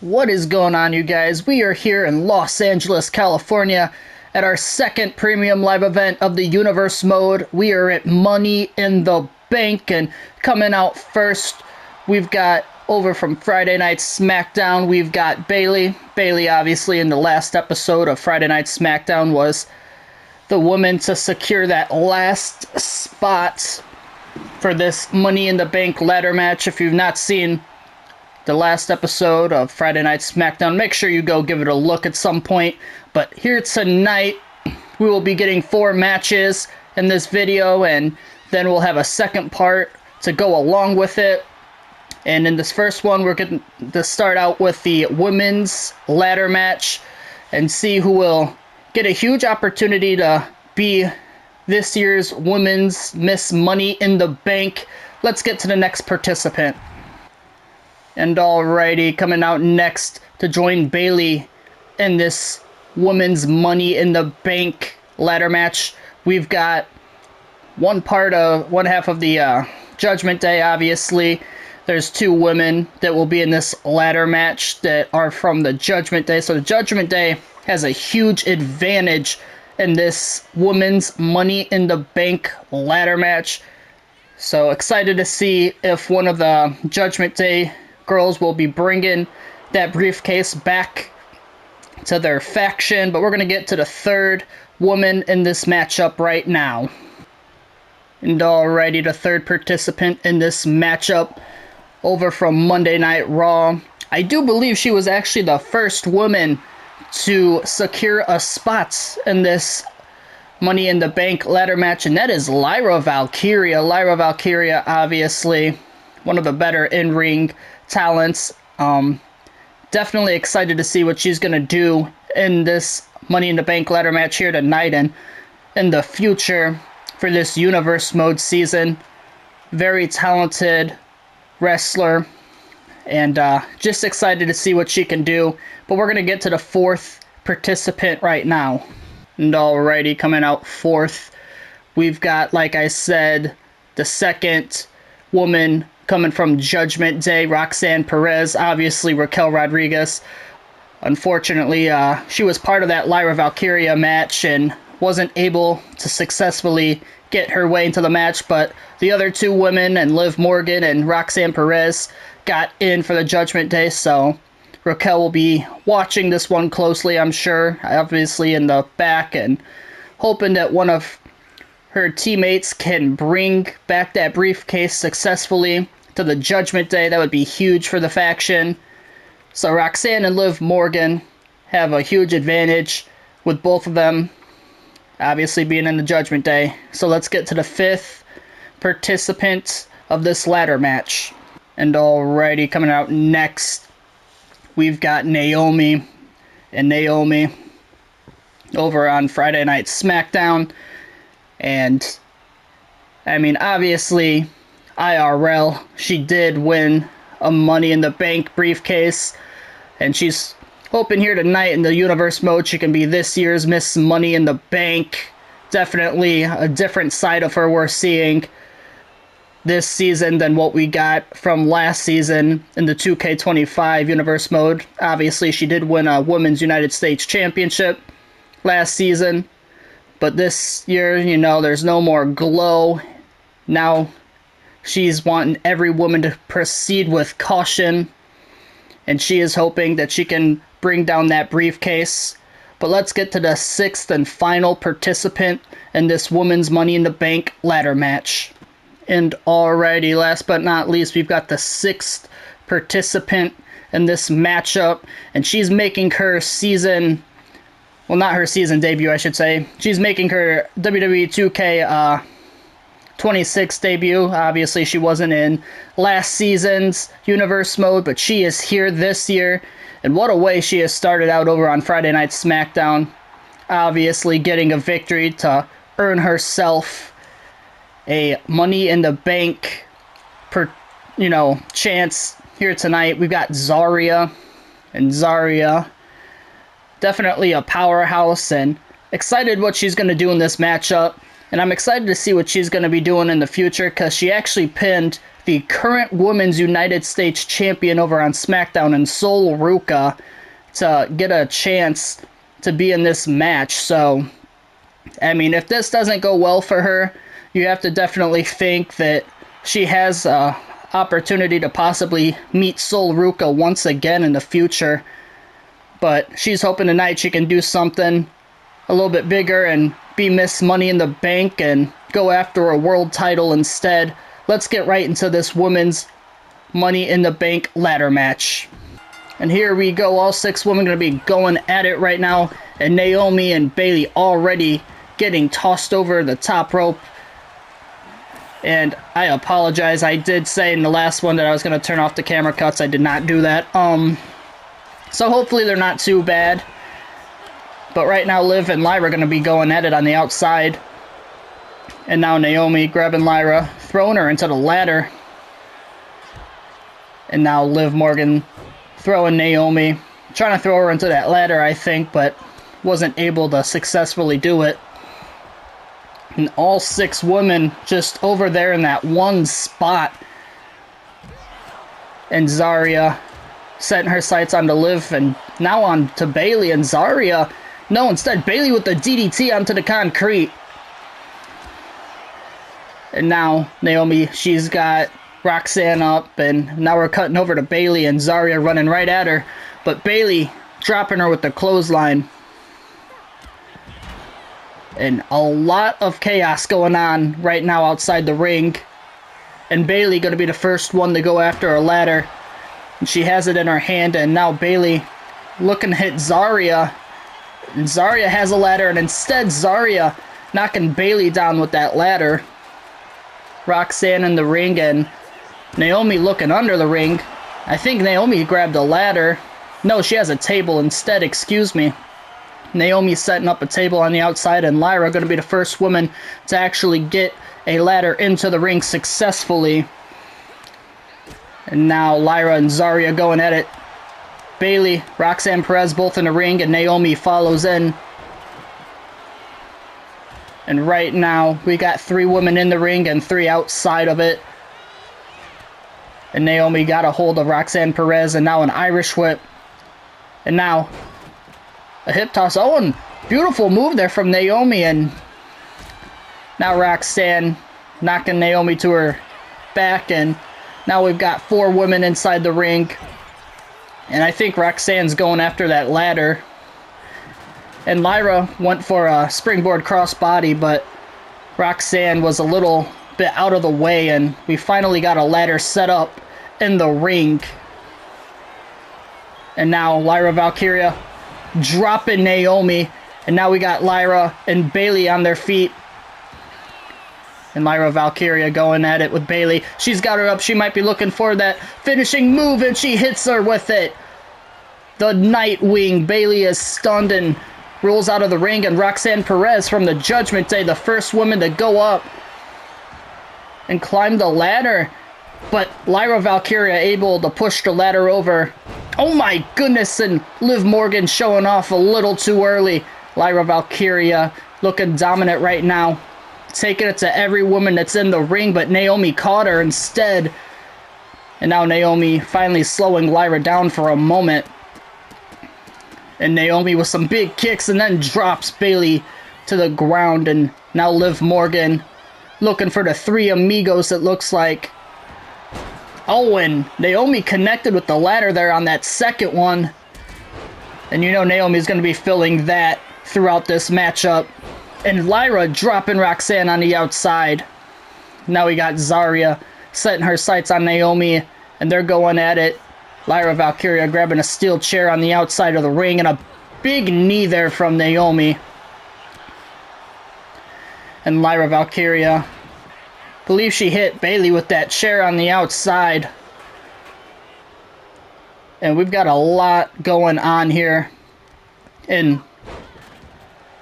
What is going on, you guys? We are here in Los Angeles, California at our second premium live event of the Universe mode. We are at Money in the Bank, and coming out first, we've got over from Friday Night SmackDown, we've got Bayley. Bayley, obviously, in the last episode of Friday Night SmackDown, was the woman to secure that last spot for this Money in the Bank ladder match. If you've not seen the last episode of Friday Night SmackDown, make sure you go give it a look at some point. But here tonight, we will be getting 4 matches in this video, and then we'll have a second part to go along with it. And in this first one, we're going to start out with the women's ladder match and see who will get a huge opportunity to be this year's Women's Miss Money in the Bank. Let's get to the next participant. And alrighty, coming out next to join Bayley in this Women's Money in the Bank ladder match, we've got one half of the Judgment Day. Obviously, there's 2 women that will be in this ladder match that are from the Judgment Day. So the Judgment Day has a huge advantage in this Women's Money in the Bank ladder match. So excited to see if one of the Judgment Day girls will be bringing that briefcase back to their faction. But we're going to get to the third woman in this matchup right now. And alrighty, the third participant in this matchup over from Monday Night Raw. I do believe she was actually the first woman to secure a spot in this Money in the Bank ladder match, and that is Lyra Valkyria. Lyra Valkyria, obviously one of the better in-ring talents. Definitely excited to see what she's going to do in this Money in the Bank ladder match here tonight and in the future for this Universe mode season. Very talented wrestler, and just excited to see what she can do. But we're going to get to the fourth participant right now. And alrighty, coming out fourth, we've got, like I said, the second woman coming from Judgment Day, Roxanne Perez. Obviously, Raquel Rodriguez. Unfortunately, she was part of that Lyra Valkyria match and wasn't able to successfully get her way into the match, but the other 2 women, and Liv Morgan and Roxanne Perez, got in for the Judgment Day. So Raquel will be watching this one closely, I'm sure, obviously in the back, and hoping that one of her teammates can bring back that briefcase successfully to the Judgment Day. That would be huge for the faction. So Roxanne and Liv Morgan have a huge advantage with both of them obviously being in the Judgment Day. So let's get to the 5th participant of this ladder match. And alrighty, coming out next, we've got Naomi. And Naomi over on Friday Night SmackDown. And, I mean, obviously, IRL, she did win a Money in the Bank briefcase. And she's hoping here tonight in the Universe mode she can be this year's Miss Money in the Bank. Definitely a different side of her we're seeing this season than what we got from last season in the 2K25 Universe mode. Obviously, she did win a Women's United States Championship last season. But this year, you know, there's no more glow. Now she's wanting every woman to proceed with caution. And she is hoping that she can bring down that briefcase. But let's get to the 6th and final participant in this Women's Money in the Bank ladder match. And alrighty, last but not least, we've got the 6th participant in this matchup. And she's making her season... well, not her season debut, I should say. She's making her WWE 2K26 debut. Obviously, she wasn't in last season's Universe mode, but she is here this year. And what a way she has started out over on Friday Night SmackDown. Obviously, getting a victory to earn herself a Money in the Bank chance here tonight. We've got Zarya, and Zarya, definitely a powerhouse, and excited what she's going to do in this matchup. And I'm excited to see what she's going to be doing in the future, because she actually pinned the current Women's United States Champion over on SmackDown in Sol Ruca to get a chance to be in this match. So, I mean, if this doesn't go well for her, you have to definitely think that she has an opportunity to possibly meet Sol Ruca once again in the future. But she's hoping tonight she can do something a little bit bigger and be Miss Money in the Bank and go after a world title instead. Let's get right into this women's Money in the Bank ladder match. And here we go, all 6 women going to be going at it right now. And Naomi and Bayley already getting tossed over the top rope. And I apologize, I did say in the last one that I was going to turn off the camera cuts. I did not do that. So hopefully they're not too bad. But right now Liv and Lyra are going to be going at it on the outside. And now Naomi grabbing Lyra, throwing her into the ladder. And now Liv Morgan throwing Naomi. Trying to throw her into that ladder, I think, but wasn't able to successfully do it. And all 6 women just over there in that one spot. And Zarya setting her sights onto Liv and now on to Bayley, and Zarya, no, instead Bayley with the DDT onto the concrete. And now Naomi, she's got Roxanne up, and now we're cutting over to Bayley and Zarya running right at her, but Bayley dropping her with the clothesline. And a lot of chaos going on right now outside the ring. And Bayley going to be the first one to go after a ladder. And she has it in her hand, and now Bayley looking to hit Zarya. And Zarya has a ladder, and instead Zarya knocking Bayley down with that ladder. Roxanne in the ring, and Naomi looking under the ring. I think Naomi grabbed a ladder. No, she has a table instead, excuse me. Naomi setting up a table on the outside, and Lyra going to be the first woman to actually get a ladder into the ring successfully. And now Lyra and Zarya going at it. Bayley, Roxanne Perez both in the ring, and Naomi follows in. And right now we got 3 women in the ring and 3 outside of it. And Naomi got a hold of Roxanne Perez, and now an Irish whip. And now a hip toss. Oh, and beautiful move there from Naomi. And now Roxanne knocking Naomi to her back. And now we've got 4 women inside the ring. And I think Roxanne's going after that ladder. And Lyra went for a springboard crossbody, but Roxanne was a little bit out of the way. And we finally got a ladder set up in the ring. And now Lyra Valkyria dropping Naomi, and now we got Lyra and Bayley on their feet. And Lyra Valkyria going at it with Bayley. She's got her up. She might be looking for that finishing move, and she hits her with it. The Nightwing. Bayley is stunned and rolls out of the ring, and Roxanne Perez from the Judgment Day, the first woman to go up and climb the ladder. But Lyra Valkyria able to push the ladder over. Oh my goodness, and Liv Morgan showing off a little too early. Lyra Valkyria looking dominant right now. Taking it to every woman that's in the ring, but Naomi caught her instead. And now Naomi finally slowing Lyra down for a moment. And Naomi with some big kicks, and then drops Bayley to the ground. And now Liv Morgan looking for the 3 amigos, it looks like. Oh, and Naomi connected with the ladder there on that second one. And you know Naomi's going to be filling that throughout this matchup. And Lyra dropping Roxanne on the outside. Now we got Zarya setting her sights on Naomi, and they're going at it. Lyra Valkyria grabbing a steel chair on the outside of the ring, and a big knee there from Naomi. And Lyra Valkyria, believe she hit Bayley with that chair on the outside. And we've got a lot going on here. And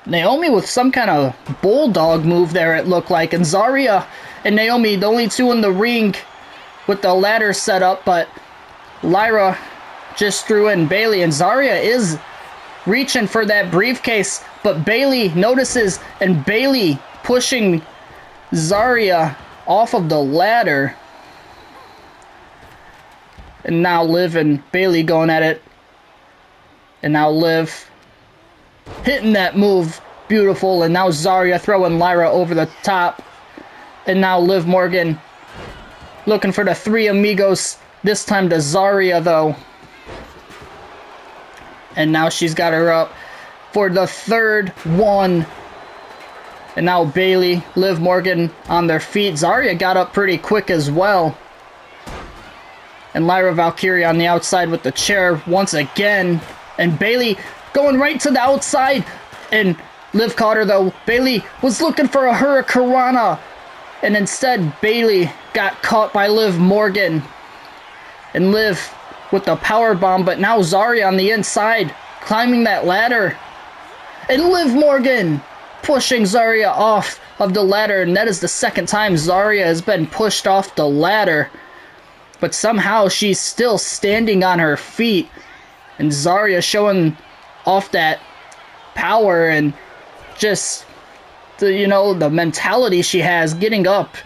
Naomi with some kind of bulldog move there, it looked like. And Zarya and Naomi, the only 2 in the ring with the ladder set up. But Lyra just threw in Bayley. And Zarya is reaching for that briefcase. But Bayley notices, and Bayley pushing Zarya off of the ladder. And now Liv and Bayley going at it. And now Liv hitting that move. Beautiful. And now Zarya throwing Lyra over the top. And now Liv Morgan looking for the three amigos. This time to Zarya, though. And now she's got her up for the third one. And now Bayley, Liv Morgan on their feet. Zarya got up pretty quick as well. And Lyra Valkyria on the outside with the chair once again. And Bayley going right to the outside. And Liv caught her, though. Bayley was looking for a Hurricanrana. And instead, Bayley got caught by Liv Morgan. And Liv with the power bomb. But now Zarya on the inside, climbing that ladder. And Liv Morgan pushing Zarya off of the ladder. And that is the second time Zarya has been pushed off the ladder. But somehow she's still standing on her feet. And Zarya showing off that power and just the mentality she has, getting up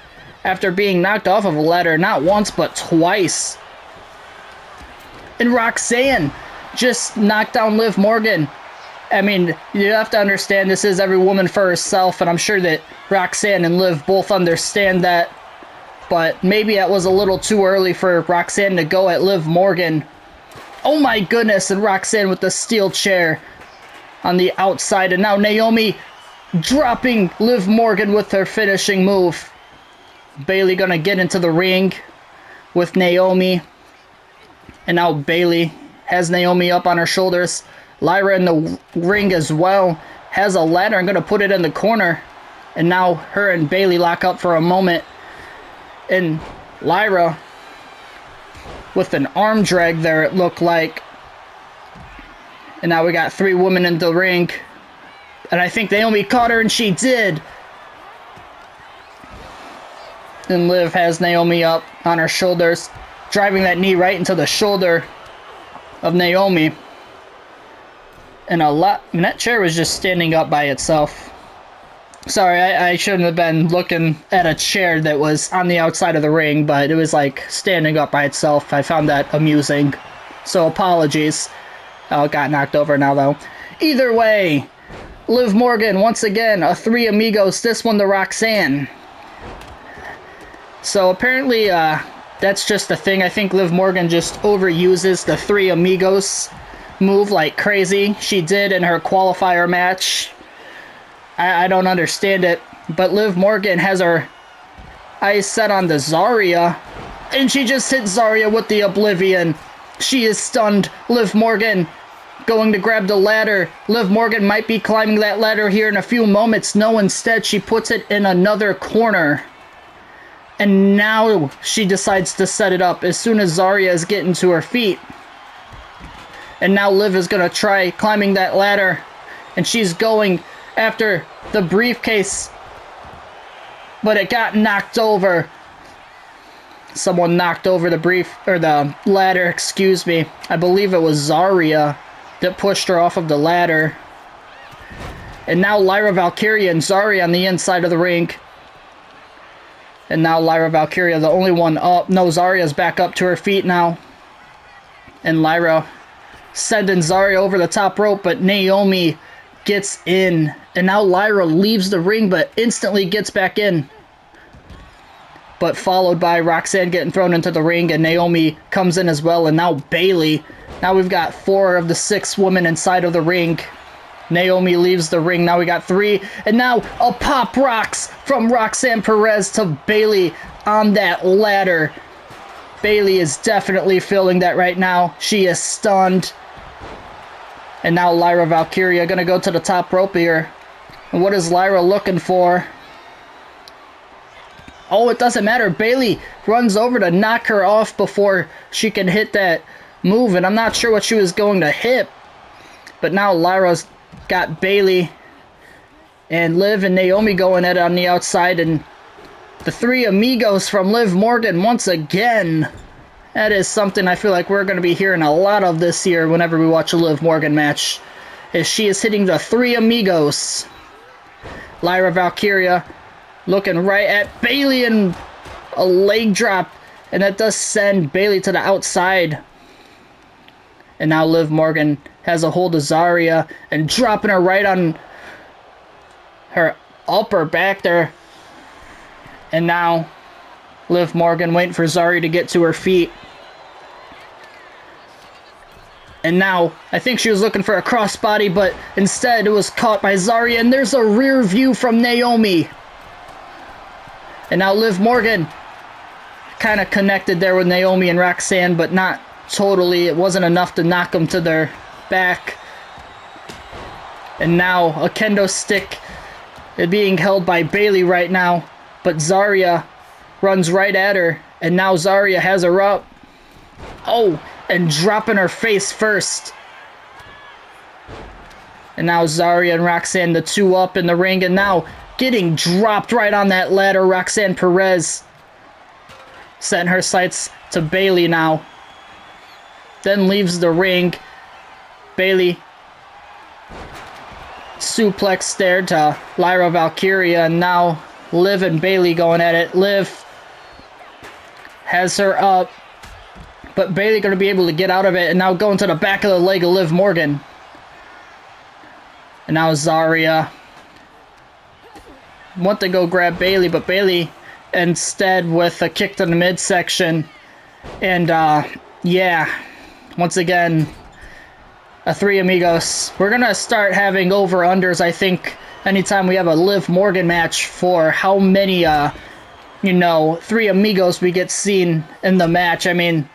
after being knocked off of a ladder not once but twice. And Roxanne just knocked down Liv Morgan. I mean, you have to understand this is every woman for herself, and I'm sure that Roxanne and Liv both understand that. But maybe it was a little too early for Roxanne to go at Liv Morgan. Oh my goodness, and Roxanne with the steel chair on the outside. And now Naomi dropping Liv Morgan with her finishing move. Bayley gonna get into the ring with Naomi. And now Bayley has Naomi up on her shoulders. Lyra in the ring as well. Has a ladder and gonna put it in the corner. And now her and Bayley lock up for a moment. And Lyra with an arm drag there, it looked like. And now we got three women in the ring. And I think Naomi caught her, and she did. And Liv has Naomi up on her shoulders, driving that knee right into the shoulder of Naomi. And that chair was just standing up by itself. Sorry, I shouldn't have been looking at a chair that was on the outside of the ring, but it was like standing up by itself. I found that amusing. So apologies. Oh, it got knocked over now, though. Either way, Liv Morgan, once again, a three amigos, this one to Roxanne. So apparently, that's just the thing. I think Liv Morgan just overuses the three amigos move like crazy. She did in her qualifier match. I don't understand it. But Liv Morgan has her eyes set on the Zarya. And she just hit Zarya with the Oblivion. She is stunned. Liv Morgan going to grab the ladder. Liv Morgan might be climbing that ladder here in a few moments. No, instead she puts it in another corner. And now she decides to set it up as soon as Zarya is getting to her feet. And now Liv is going to try climbing that ladder. And she's going after the briefcase. But it got knocked over. Someone knocked over the ladder, excuse me. I believe it was Zarya that pushed her off of the ladder. And now Lyra Valkyria and Zarya on the inside of the ring. And now Lyra Valkyria, the only one up. No, Zarya's back up to her feet now. And Lyra sending Zarya over the top rope, but Naomi gets in. And now Lyra leaves the ring, but instantly gets back in. But followed by Roxanne getting thrown into the ring, and Naomi comes in as well. And now Bayley. Now we've got 4 of the 6 women inside of the ring. Naomi leaves the ring. Now we got 3. And now a pop rocks from Roxanne Perez to Bayley on that ladder. Bayley is definitely feeling that right now. She is stunned. And now Lyra Valkyria going to go to the top rope here. And what is Lyra looking for? Oh, it doesn't matter. Bayley runs over to knock her off before she can hit that move. And I'm not sure what she was going to hit. But now Lyra's got Bayley and Liv and Naomi going at it on the outside. And the 3 amigos from Liv Morgan once again. That is something I feel like we're going to be hearing a lot of this year whenever we watch a Liv Morgan match. As she is hitting the 3 amigos. Lyra Valkyria looking right at Bayley, and a leg drop. And that does send Bayley to the outside. And now Liv Morgan has a hold of Zarya and dropping her right on her upper back there. And now Liv Morgan waiting for Zarya to get to her feet. And now I think she was looking for a crossbody, but instead it was caught by Zarya. And there's a rear view from Naomi. And now Liv Morgan kind of connected there with Naomi and Roxanne, but not totally. It wasn't enough to knock them to their back. And now a kendo stick is being held by Bayley right now, but Zarya runs right at her, and now Zarya has her up. Oh, and dropping her face first. And now Zarya and Roxanne, the two up in the ring, and now getting dropped right on that ladder. Roxanne Perez setting her sights to Bayley now. Then leaves the ring. Bayley suplex there to Lyra Valkyria, and now Liv and Bayley going at it. Liv has her up, but Bayley going to be able to get out of it, and now going to the back of the leg of Liv Morgan. And now Zarya want to go grab Bayley, but Bayley instead with a kick to the midsection. And yeah, once again, a Three Amigos. We're going to start having over-unders, I think, anytime we have a Liv Morgan match for how many, Three Amigos we get seen in the match. I mean,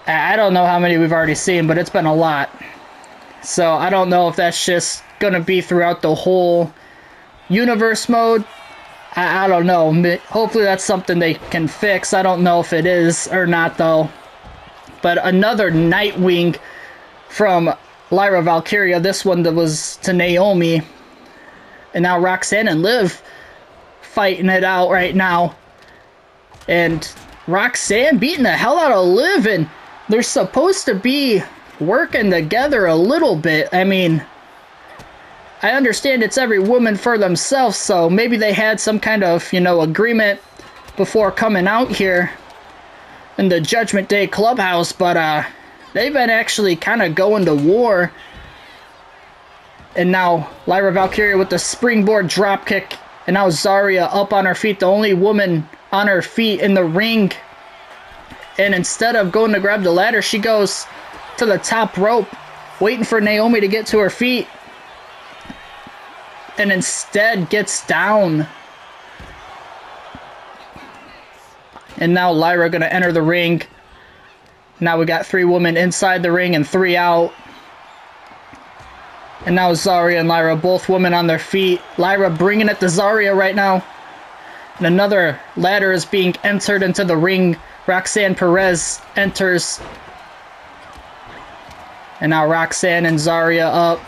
I don't know how many we've already seen, but it's been a lot. So I don't know if that's just going to be throughout the whole universe mode. I don't know. Hopefully that's something they can fix. I don't know if it is or not, though. But another Nightwing from Lyra Valkyria. This one that was to Naomi. And now Roxanne and Liv fighting it out right now. And Roxanne beating the hell out of Liv. And they're supposed to be working together a little bit. I mean, I understand it's every woman for themselves, so maybe they had some kind of, agreement before coming out here in the Judgment Day Clubhouse, but they've been actually kind of going to war. And now Lyra Valkyria with the springboard dropkick, and now Zarya up on her feet, the only woman on her feet in the ring. And instead of going to grab the ladder, she goes to the top rope, waiting for Naomi to get to her feet. And instead gets down. And now Lyra going to enter the ring. Now we got 3 women inside the ring and 3 out. And now Zarya and Lyra, both women on their feet. Lyra bringing it to Zarya right now. And another ladder is being entered into the ring. Roxanne Perez enters. And now Roxanne and Zarya up.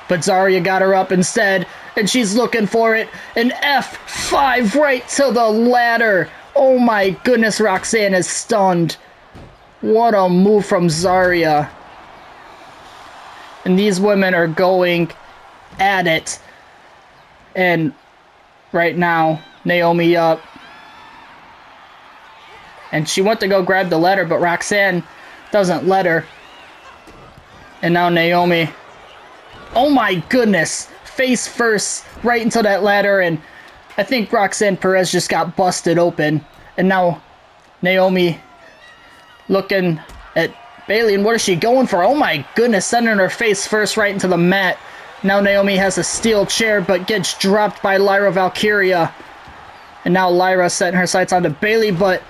But Zarya got her up instead, and she's looking for it. An F5 right to the ladder. Oh my goodness, Roxanne is stunned. What a move from Zarya. And these women are going at it. And right now, Naomi up. And she went to go grab the ladder, but Roxanne doesn't let her. And now Naomi. Oh my goodness, face first right into that ladder, and I think Roxanne Perez just got busted open. And now Naomi looking at Bayley, and what is she going for? Oh my goodness, sending her face first right into the mat. Now Naomi has a steel chair, but gets dropped by Lyra Valkyria. And now Lyra setting her sights onto Bayley, but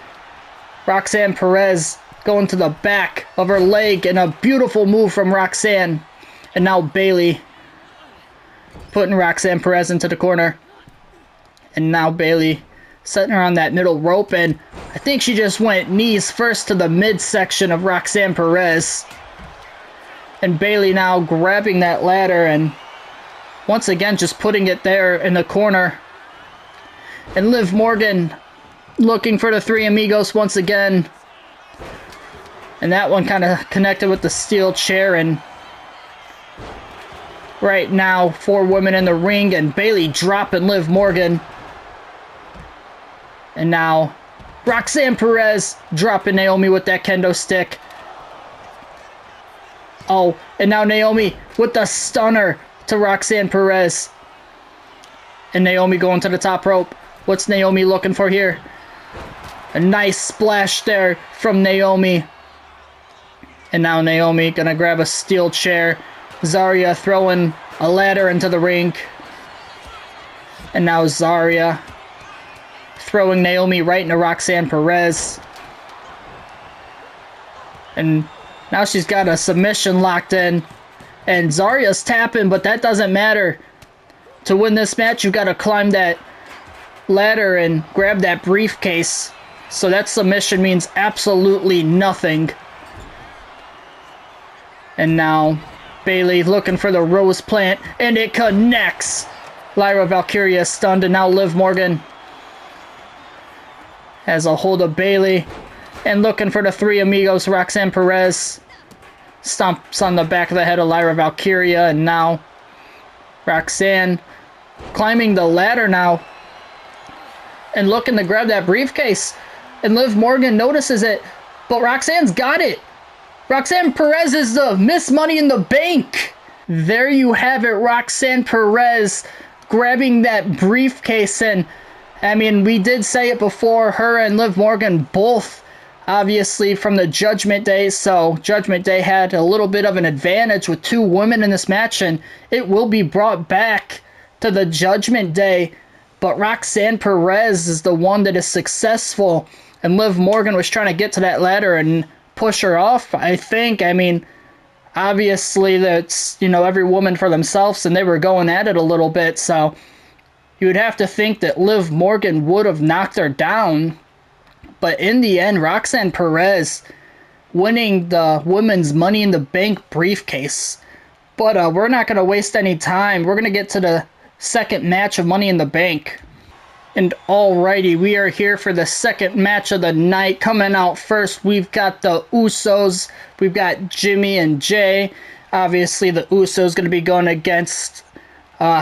Roxanne Perez going to the back of her leg, and a beautiful move from Roxanne. And now Bayley putting Roxanne Perez into the corner. And now Bayley setting her on that middle rope. And I think she just went knees first to the midsection of Roxanne Perez. And Bayley now grabbing that ladder and once again just putting it there in the corner. And Liv Morgan looking for the Three Amigos once again. And that one kind of connected with the steel chair, and Right now, 4 women in the ring, and Bayley dropping Liv Morgan. And now, Roxanne Perez dropping Naomi with that kendo stick. Oh, and now Naomi with the stunner to Roxanne Perez. And Naomi going to the top rope. What's Naomi looking for here? A nice splash there from Naomi. And now Naomi gonna grab a steel chair. Zarya throwing a ladder into the ring. And now Zarya throwing Naomi right into Roxanne Perez. And now she's got a submission locked in. And Zarya's tapping, but that doesn't matter. To win this match, you got to climb that ladder and grab that briefcase. So that submission means absolutely nothing. And now Bayley looking for the rose plant, and it connects. Lyra Valkyria stunned, and now Liv Morgan has a hold of Bayley and looking for the Three Amigos. Roxanne Perez stomps on the back of the head of Lyra Valkyria, and now Roxanne climbing the ladder now and looking to grab that briefcase. And Liv Morgan notices it, but Roxanne's got it. Roxanne Perez is the Miss Money in the Bank. There you have it, Roxanne Perez grabbing that briefcase. And I mean, we did say it before, her and Liv Morgan both obviously from the Judgment Day, so Judgment Day had a little bit of an advantage with 2 women in this match, and it will be brought back to the Judgment Day. But Roxanne Perez is the one that is successful, and Liv Morgan was trying to get to that ladder and push her off, I think. I mean, obviously that's, you know, every woman for themselves, and they were going at it a little bit, so you would have to think that Liv Morgan would have knocked her down. But in the end, Roxanne Perez winning the Women's Money in the Bank briefcase. But we're not going to waste any time. We're going to get to the second match of Money in the Bank. And alrighty, we are here for the second match of the night. Coming out first, we've got the Usos. We've got Jimmy and Jay. Obviously, the Usos going to be going against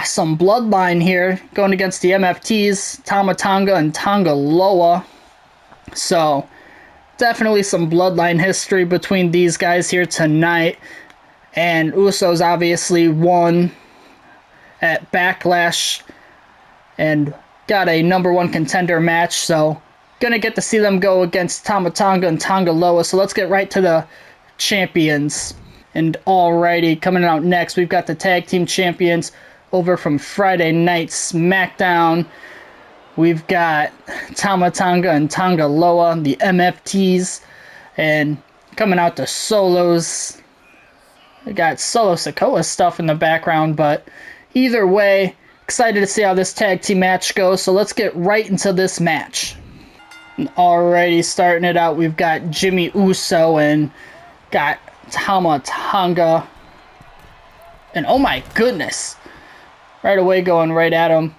some bloodline here. Going against the MFTs, Tama Tonga and Tonga Loa. So, definitely some bloodline history between these guys here tonight. And Usos obviously won at Backlash and got a #1 contender match. So, gonna get to see them go against Tama Tonga and Tonga Loa. So, let's get right to the champions. And alrighty, coming out next, we've got the tag team champions over from Friday Night SmackDown. We've got Tama Tonga and Tonga Loa, the MFTs, and coming out the solos. We got Solo Sikoa stuff in the background, but either way, excited to see how this tag team match goes, so let's get right into this match. Alrighty, starting it out, we've got Jimmy Uso and got Tama Tonga. And oh my goodness, right away going right at him.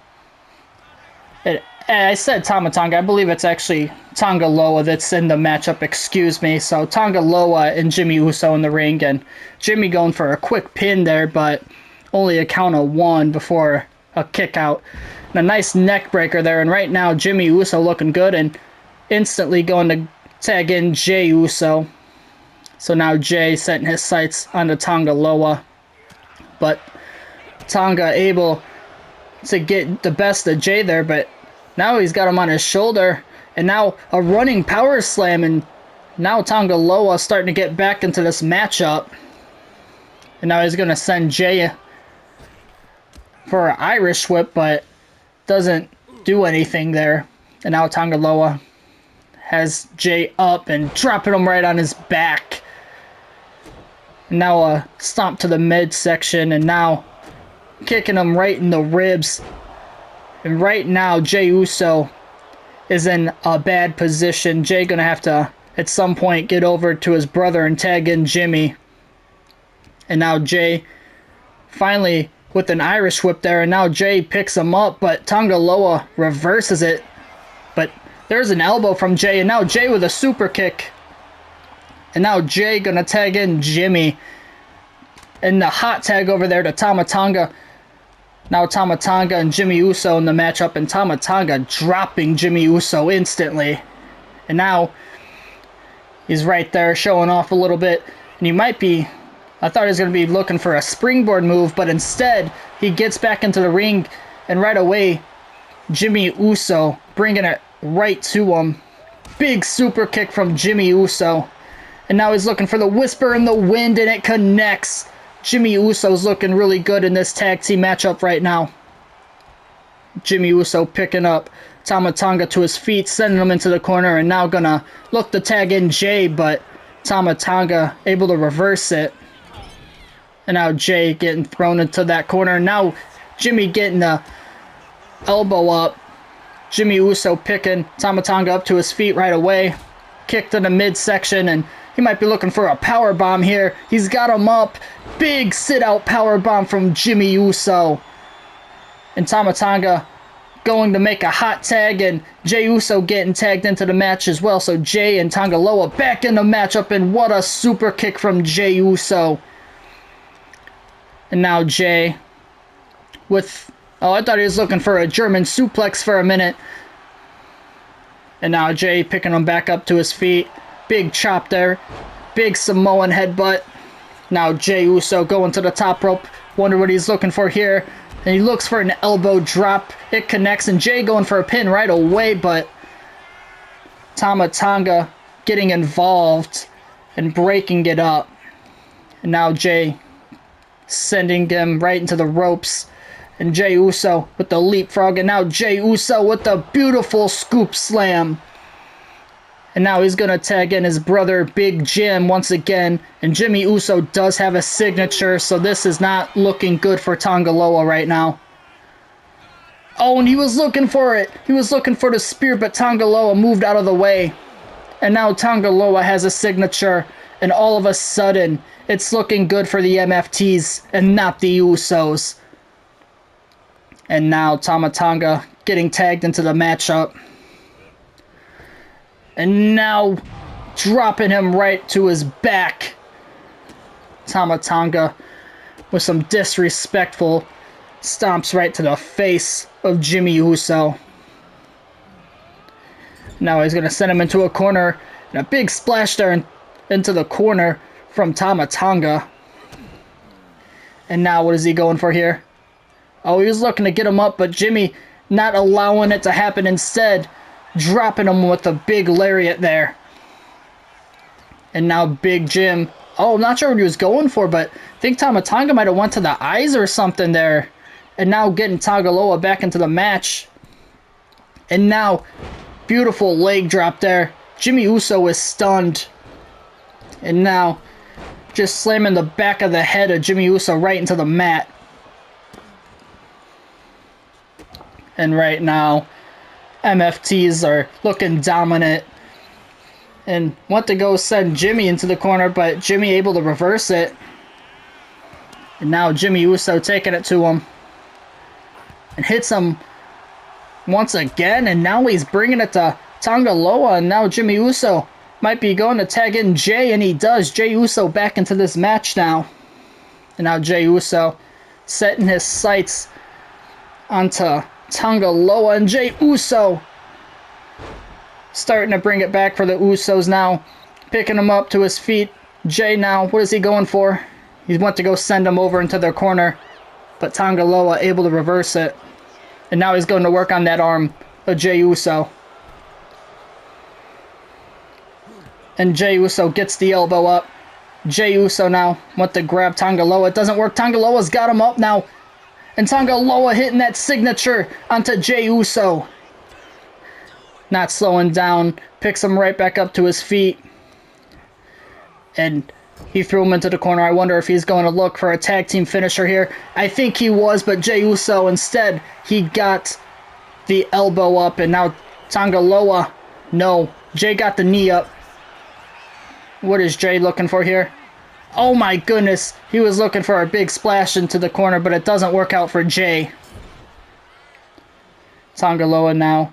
I said Tama Tonga. I believe it's actually Tonga Loa that's in the matchup, excuse me. So Tonga Loa and Jimmy Uso in the ring, and Jimmy going for a quick pin there, but only a count of 1 before a kick out. And a nice neck breaker there, and right now Jimmy Uso looking good and instantly going to tag in Jay Uso. So now Jay setting his sights on the Tonga Loa, but Tonga able to get the best of Jay there, but now he's got him on his shoulder, and now a running power slam, and now Tonga Loa starting to get back into this matchup. And now he's going to send Jay for an Irish whip, but doesn't do anything there. And now Tonga Loa has Jay up and dropping him right on his back. And now a stomp to the midsection, and now kicking him right in the ribs. And right now, Jay Uso is in a bad position. Jay gonna have to, at some point, get over to his brother and tag in Jimmy. And now Jay finally with an Irish whip there, and now Jay picks him up, but Tonga Loa reverses it. But there's an elbow from Jay, and now Jay with a super kick. And now Jay gonna tag in Jimmy. And the hot tag over there to Tama Tonga. Now Tama Tonga and Jimmy Uso in the matchup, and Tama Tonga dropping Jimmy Uso instantly. And now he's right there showing off a little bit. And he might be, I thought he was going to be looking for a springboard move, but instead he gets back into the ring, and right away Jimmy Uso bringing it right to him. Big super kick from Jimmy Uso. And now he's looking for the Whisper in the Wind, and it connects. Jimmy Uso's looking really good in this tag team matchup right now. Jimmy Uso picking up Tama Tonga to his feet, sending him into the corner, and now gonna look to tag in Jay, but Tama Tonga able to reverse it. And now Jay getting thrown into that corner. Now Jimmy getting the elbow up. Jimmy Uso picking Tama Tonga up to his feet right away. Kick to the midsection, and he might be looking for a power bomb here. He's got him up. Big sit-out power bomb from Jimmy Uso. And Tama Tonga going to make a hot tag, and Jay Uso getting tagged into the match as well. So Jay and Tonga Loa back in the matchup, and what a super kick from Jay Uso. And now Jay with... Oh, I thought he was looking for a German suplex for a minute. And now Jay picking him back up to his feet. Big chop there. Big Samoan headbutt. Now Jay Uso going to the top rope. Wonder what he's looking for here. And he looks for an elbow drop. It connects, and Jay going for a pin right away, but Tama Tonga getting involved and breaking it up. And now Jay sending him right into the ropes. And Jay Uso with the leapfrog, and now Jay Uso with the beautiful scoop slam. And now he's going to tag in his brother Big Jim once again. And Jimmy Uso does have a signature, so this is not looking good for Tonga Loa right now. Oh, and he was looking for it. He was looking for the spear, but Tonga Loa moved out of the way. And now Tonga Loa has a signature, and all of a sudden, it's looking good for the MFTs and not the Usos. And now Tama Tonga getting tagged into the matchup. And now dropping him right to his back. Tama Tonga with some disrespectful stomps right to the face of Jimmy Uso. Now he's going to send him into a corner. And a big splash there into the corner from Tama Tonga. And now what is he going for here? Oh, he was looking to get him up, but Jimmy not allowing it to happen. Instead, dropping him with a big lariat there. And now Big Jim. Oh, I'm not sure what he was going for, but I think Tama Tonga might have went to the eyes or something there. And now getting Tonga Loa back into the match. And now, beautiful leg drop there. Jimmy Uso is stunned. And now, just slamming the back of the head of Jimmy Uso right into the mat. And right now, MFTs are looking dominant. And want to go send Jimmy into the corner, but Jimmy able to reverse it. And now Jimmy Uso taking it to him. And hits him once again. And now he's bringing it to Tonga Loa. And now Jimmy Uso might be going to tag in Jay. And he does. Jay Uso back into this match now. And now Jay Uso setting his sights onto Tonga Loa, and Jay Uso starting to bring it back for the Usos now. Picking him up to his feet. Jay now, what is he going for? He went to go send him over into their corner, but Tonga Loa able to reverse it. And now he's going to work on that arm of Jay Uso. And Jay Uso gets the elbow up. Jay Uso now went to grab Tonga Loa. It doesn't work. Tonga Loa's got him up now. And Tonga Loa hitting that signature onto Jay Uso. Not slowing down. Picks him right back up to his feet. And he threw him into the corner. I wonder if he's going to look for a tag team finisher here. I think he was, but Jay Uso instead, he got the elbow up. And now Tonga Loa, no. Jay got the knee up. What is Jay looking for here? Oh my goodness, he was looking for a big splash into the corner, but it doesn't work out for Jay. Tonga Loa now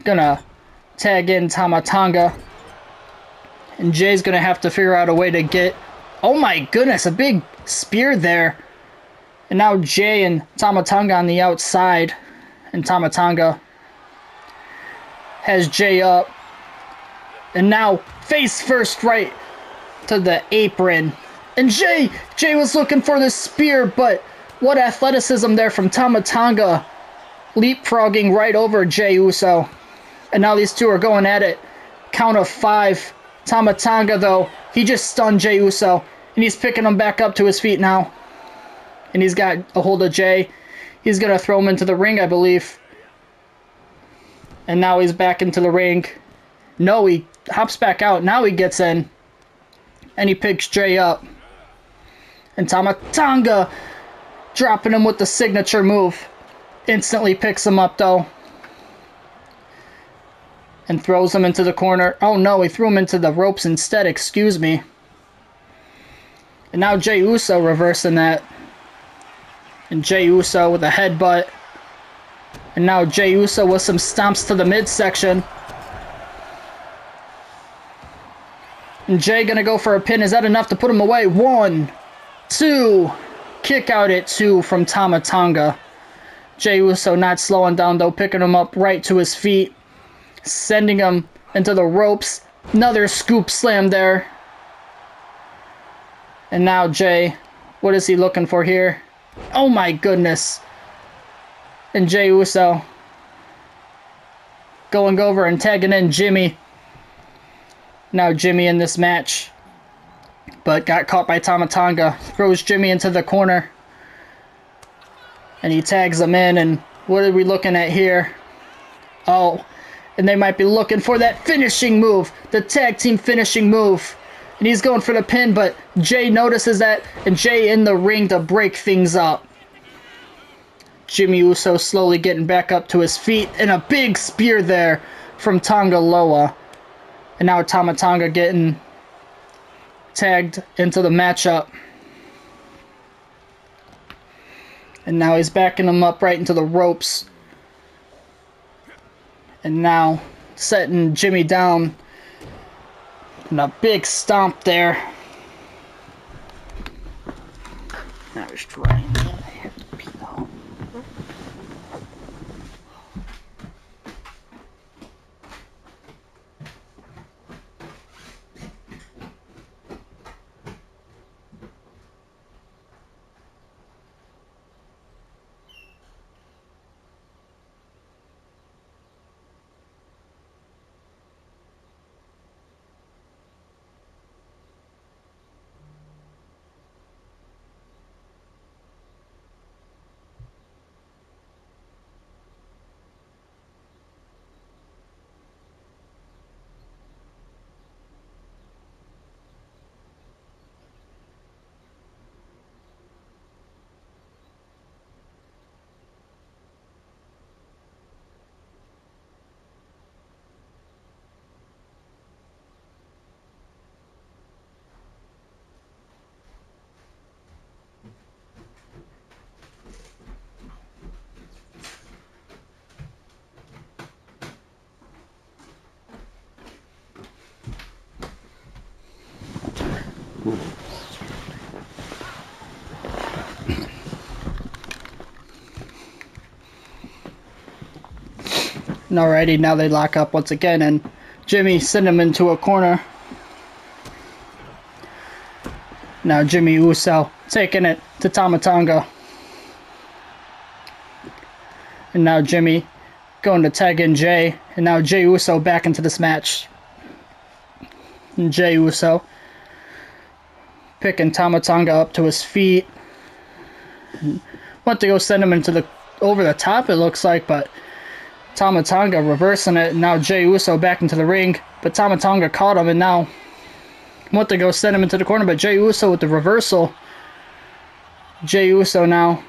gonna tag in Tama Tonga. And Jay's gonna have to figure out a way to get Oh my goodness, a big spear there. And now Jay and Tama Tonga on the outside. And Tama Tonga has Jay up. And now face first right to the apron. And Jay was looking for the spear, but what athleticism there from Tama Tonga. Leapfrogging right over Jey Uso. And now these two are going at it. Count of 5. Tama Tonga, though, he just stunned Jey Uso. And he's picking him back up to his feet now. And he's got a hold of Jay. He's going to throw him into the ring, I believe. And now he's back into the ring. No, he hops back out. Now he gets in. And he picks Jay up. And Tama Tonga dropping him with the signature move. Instantly picks him up, though. And throws him into the corner. Oh, no, he threw him into the ropes instead. Excuse me. And now Jey Uso reversing that. And Jey Uso with a headbutt. And now Jey Uso with some stomps to the midsection. And Jay gonna go for a pin. Is that enough to put him away? 1, 2. Kick out at 2 from Tama Tonga. Jey Uso not slowing down, though, picking him up right to his feet. Sending him into the ropes. Another scoop slam there. And now Jay, what is he looking for here? Oh my goodness. And Jey Uso going over and tagging in Jimmy. Now Jimmy in this match. But got caught by Tama Tonga. Throws Jimmy into the corner. And he tags him in. And what are we looking at here? Oh, and they might be looking for that finishing move. The tag team finishing move. And he's going for the pin, but Jay notices that, and Jay in the ring to break things up. Jimmy Uso slowly getting back up to his feet, and a big spear there from Tonga Loa. And now Tama Tonga getting tagged into the matchup. And now he's backing him up right into the ropes. And now setting Jimmy down. And a big stomp there. I was trying that. I have to pee though. Alrighty, now they lock up once again, and Jimmy sent him into a corner. Now Jimmy Uso taking it to Tama Tonga. And now Jimmy going to tag in Jay. And now Jey Uso back into this match. And Jey Uso picking Tama Tonga up to his feet. Went to go send him into the over the top, it looks like, but Tama Tonga reversing it. And now Jey Uso back into the ring. But Tama Tonga caught him, and now went to go send him into the corner, but Jey Uso with the reversal. Jey Uso now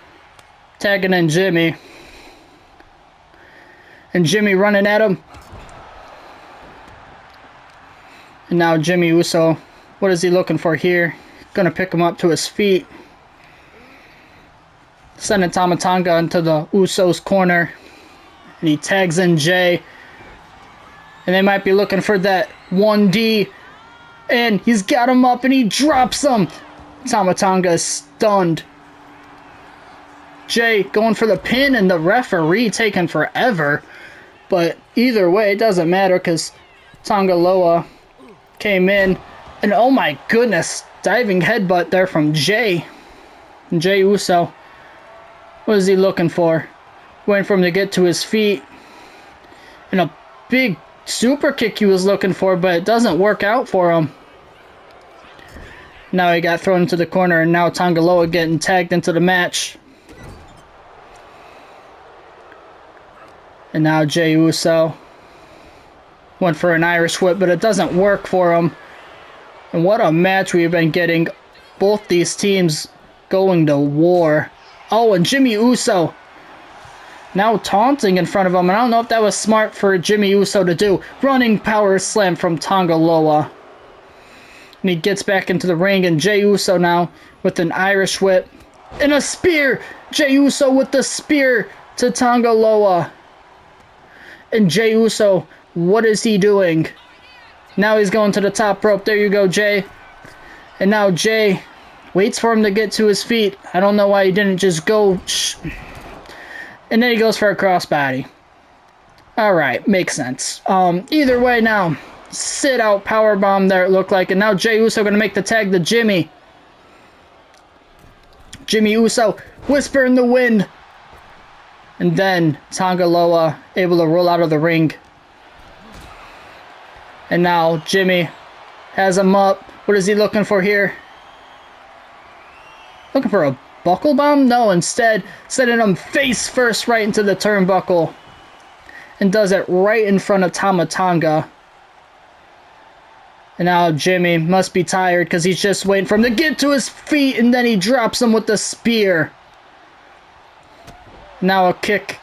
tagging in Jimmy. And Jimmy running at him. And now Jimmy Uso, what is he looking for here? Gonna pick him up to his feet. Sending Tama Tonga into the Usos corner. And he tags in Jay. And they might be looking for that 1D And he's got him up and he drops him. Tama Tonga is stunned. Jay going for the pin and the referee taking forever. But either way, it doesn't matter because Tonga Loa came in. And oh my goodness, diving headbutt there from Jay. Jay Uso. What is he looking for? Waiting for him to get to his feet. And a big super kick he was looking for, but it doesn't work out for him. Now he got thrown into the corner, and now Tonga Loa getting tagged into the match. And now Jey Uso went for an Irish whip, but it doesn't work for him. And what a match we've been getting. Both these teams going to war. Oh, and Jimmy Uso now taunting in front of him. And I don't know if that was smart for Jimmy Uso to do. Running power slam from Tonga Loa. And he gets back into the ring, and Jey Uso now with an Irish whip and a spear. Jey Uso with the spear to Tonga Loa. And Jey Uso, what is he doing? Now he's going to the top rope. There you go, Jay. And now Jay waits for him to get to his feet. I don't know why he didn't just go. And then he goes for a crossbody. Alright, makes sense. Either way now. Sit out powerbomb there, it looked like. And now Jey Uso going to make the tag to Jimmy. Jimmy Uso, whisper in the wind. And then Tonga Loa able to roll out of the ring. And now Jimmy has him up. What is he looking for here? Looking for a buckle bomb? No, instead sending him face first right into the turnbuckle. And does it right in front of Tama Tonga. And now Jimmy must be tired because he's just waiting for him to get to his feet, and then he drops him with the spear. Now a kick.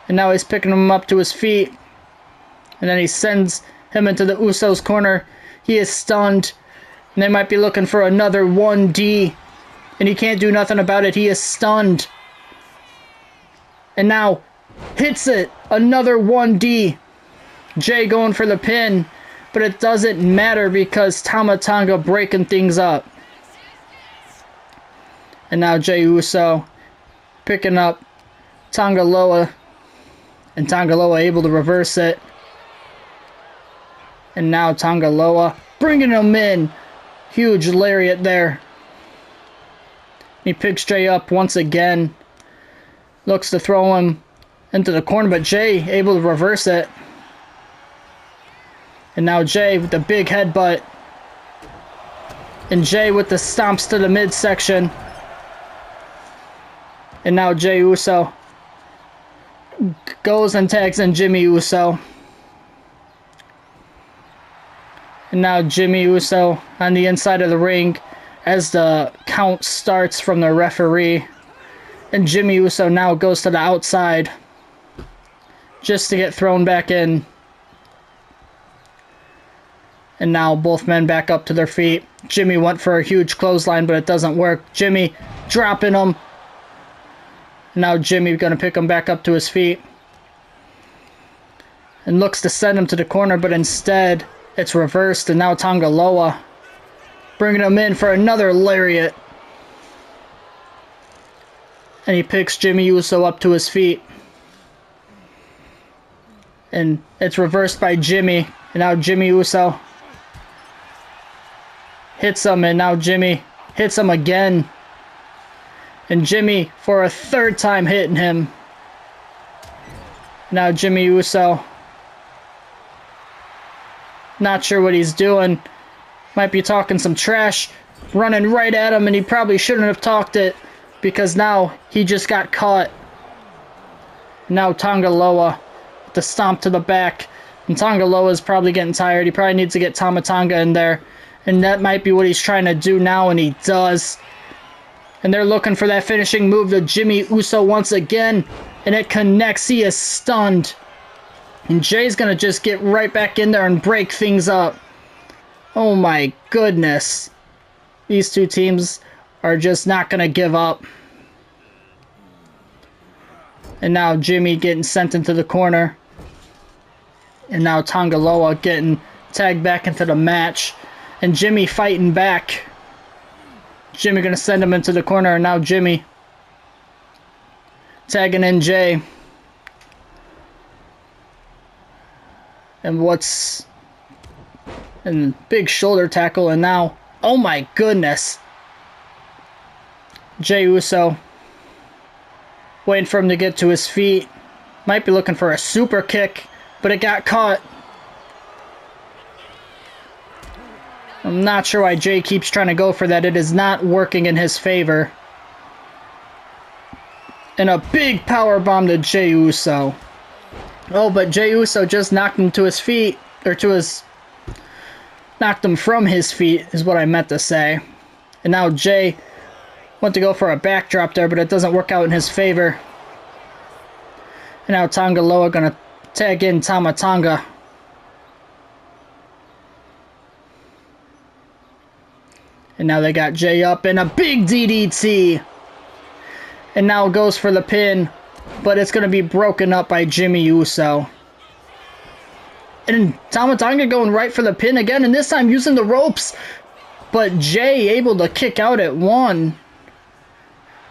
And now he's picking him up to his feet. And then he sends him into the Usos corner. He is stunned. And they might be looking for another 1D. And he can't do nothing about it. He is stunned. And now hits it. Another 1D. Jay going for the pin. But it doesn't matter because Tama Tonga breaking things up. And now Jey Uso picking up Tonga Loa. And Tonga Loa able to reverse it. And now Tonga Loa bringing him in. Huge lariat there. He picks Jay up once again. Looks to throw him into the corner, but Jay able to reverse it. And now Jay with the big headbutt. And Jay with the stomps to the midsection. And now Jey Uso goes and tags in Jimmy Uso. And now Jimmy Uso on the inside of the ring as the count starts from the referee. And Jimmy Uso now goes to the outside just to get thrown back in. And now both men back up to their feet. Jimmy went for a huge clothesline, but it doesn't work. Jimmy dropping him. Now Jimmy going to pick him back up to his feet. And looks to send him to the corner, but instead it's reversed. And now Tonga Loa bringing him in for another lariat. And he picks Jimmy Uso up to his feet. And it's reversed by Jimmy. And now Jimmy Uso hits him, and now Jimmy hits him again. And Jimmy for a third time hitting him. Now Jimmy Uso. Not sure what he's doing. Might be talking some trash. Running right at him, and he probably shouldn't have talked it. Because now he just got caught. Now Tonga Loa with the stomp to the back. And Tonga Loa is probably getting tired. He probably needs to get Tama Tonga in there. And that might be what he's trying to do now, and he does. And they're looking for that finishing move to Jimmy Uso once again. And it connects. He is stunned. And Jay's going to just get right back in there and break things up. Oh my goodness. These two teams are just not going to give up. And now Jimmy getting sent into the corner. And now Tonga Loa getting tagged back into the match. And Jimmy fighting back. Jimmy gonna send him into the corner, and now Jimmy tagging in Jay. And big shoulder tackle, and now, oh my goodness. Jay Uso waiting for him to get to his feet. Might be looking for a super kick, but it got caught. I'm not sure why Jay keeps trying to go for that. It is not working in his favor. And a big power bomb to Jay Uso. Oh, but Jay Uso just knocked him to his feet, or knocked him from his feet is what I meant to say. And now Jay went to go for a backdrop there, but it doesn't work out in his favor. And now Tonga Loa gonna tag in Tama Tonga. And now they got Jay up and a big DDT. And now goes for the pin, but it's going to be broken up by Jimmy Uso. And Tama Tonga going right for the pin again, and this time using the ropes. But Jay able to kick out at one.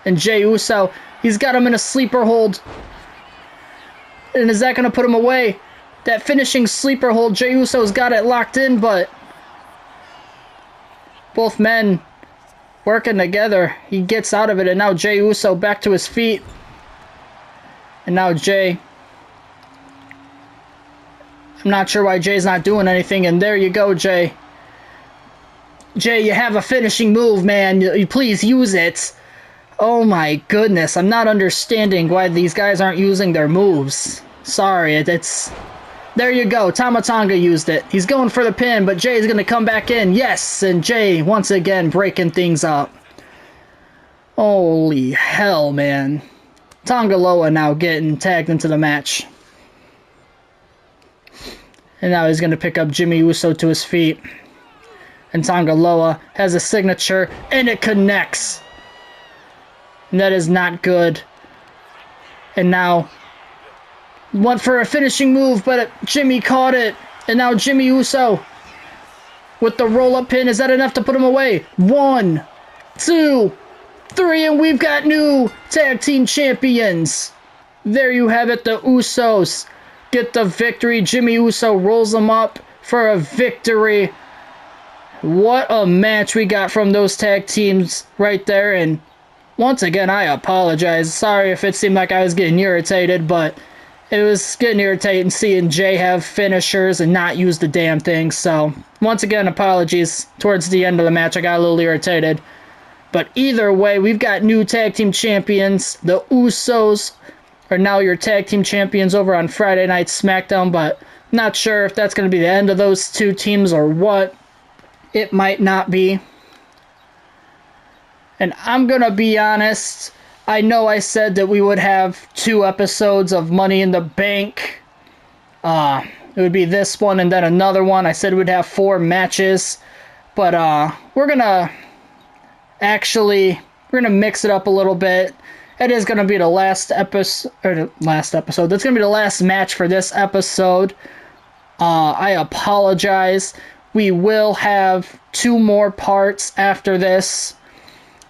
And Jay Uso, he's got him in a sleeper hold. And is that going to put him away? That finishing sleeper hold, Jay Uso's got it locked in, but both men working together. He gets out of it, and now Jay Uso back to his feet. And now Jay. I'm not sure why Jay's not doing anything, and there you go, Jay. Jay, you have a finishing move, man. You please use it. Oh my goodness, I'm not understanding why these guys aren't using their moves. Sorry, it's... There you go, Tama Tonga used it. He's going for the pin, but Jay's going to come back in. Yes, and Jay once again breaking things up. Holy hell, man. Tonga Loa now getting tagged into the match. And now he's going to pick up Jimmy Uso to his feet. And Tonga Loa has a signature, and it connects. And that is not good. And now went for a finishing move, but Jimmy caught it. And now Jimmy Uso with the roll-up pin. Is that enough to put him away? 1, 2, 3, and we've got new tag team champions. There you have it. The Usos get the victory. Jimmy Uso rolls them up for a victory. What a match we got from those tag teams right there. And once again, I apologize. Sorry if it seemed like I was getting irritated, but it was getting irritating seeing Jay have finishers and not use the damn thing. So, once again, apologies. Towards the end of the match, I got a little irritated. But either way, we've got new tag team champions. The Usos are now your tag team champions over on Friday Night SmackDown, but not sure if that's going to be the end of those two teams or what. It might not be. And I'm going to be honest, I know I said that we would have 2 episodes of Money in the Bank. It would be this one and then another one. I said we'd have 4 matches. But we're going to mix it up a little bit. It is going to be the last episode. That's going to be the last match for this episode. I apologize. We will have 2 more parts after this.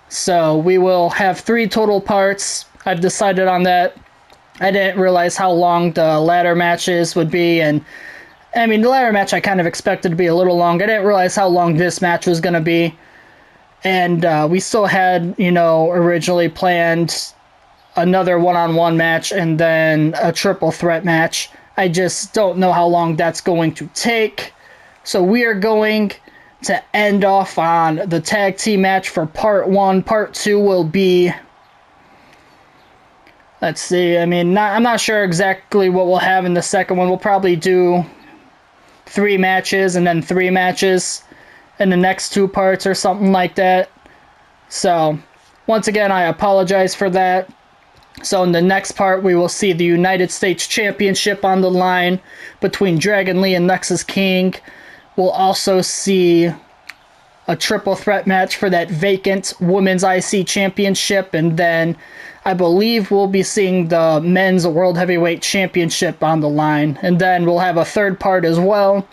So we will have 3 total parts. I've decided on that. I didn't realize how long the ladder matches would be. And I mean, the ladder match I kind of expected to be a little long. I didn't realize how long this match was going to be. And we still had, originally planned another one-on-one match and then a triple threat match. I just don't know how long that's going to take. So we are going to end off on the tag team match for part 1. Part 2 will be, let's see, I'm not sure exactly what we'll have in the second one. We'll probably do 3 matches and then 3 matches in the next 2 parts or something like that. So, once again, I apologize for that. So in the next part, we will see the United States Championship on the line between Dragon Lee and Nexus King. We'll also see a triple threat match for that vacant Women's IC Championship, and then I believe we'll be seeing the Men's World Heavyweight Championship on the line. And then we'll have a third part as well,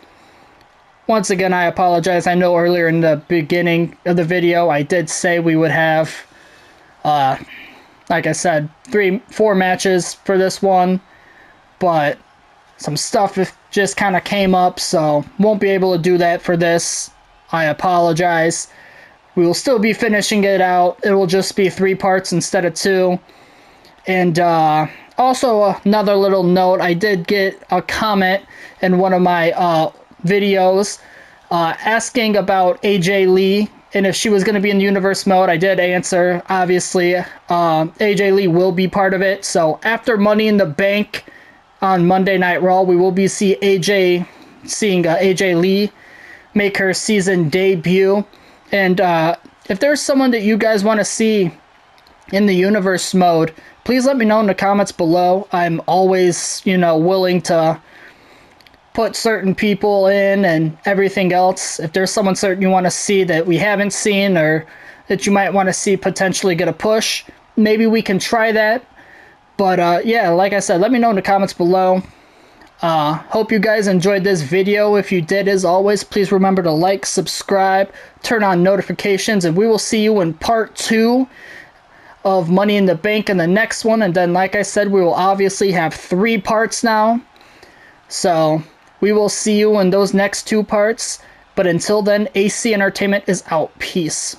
once again, I apologize. I know earlier in the beginning of the video, I did say we would have, like I said, 4 matches for this one, but some stuff just kind of came up, so won't be able to do that for this. I apologize. We will still be finishing it out. It will just be 3 parts instead of 2. And also another little note, I did get a comment in one of my videos asking about AJ Lee and if she was going to be in the universe mode. I did answer, obviously. AJ Lee will be part of it. So after Money in the Bank on Monday Night Raw, we will be seeing AJ Lee make her season debut. And if there's someone that you guys want to see in the universe mode, please let me know in the comments below. I'm always, willing to put certain people in and everything else. If there's someone certain you want to see that we haven't seen or that you might want to see potentially get a push, maybe we can try that. But yeah, like I said, let me know in the comments below. Hope you guys enjoyed this video. If you did, as always, please remember to like, subscribe, turn on notifications, and we will see you in part 2 of Money in the Bank in the next one. And then, like I said, we will obviously have 3 parts now. So we will see you in those next 2 parts. But until then, AC Entertainment is out. Peace.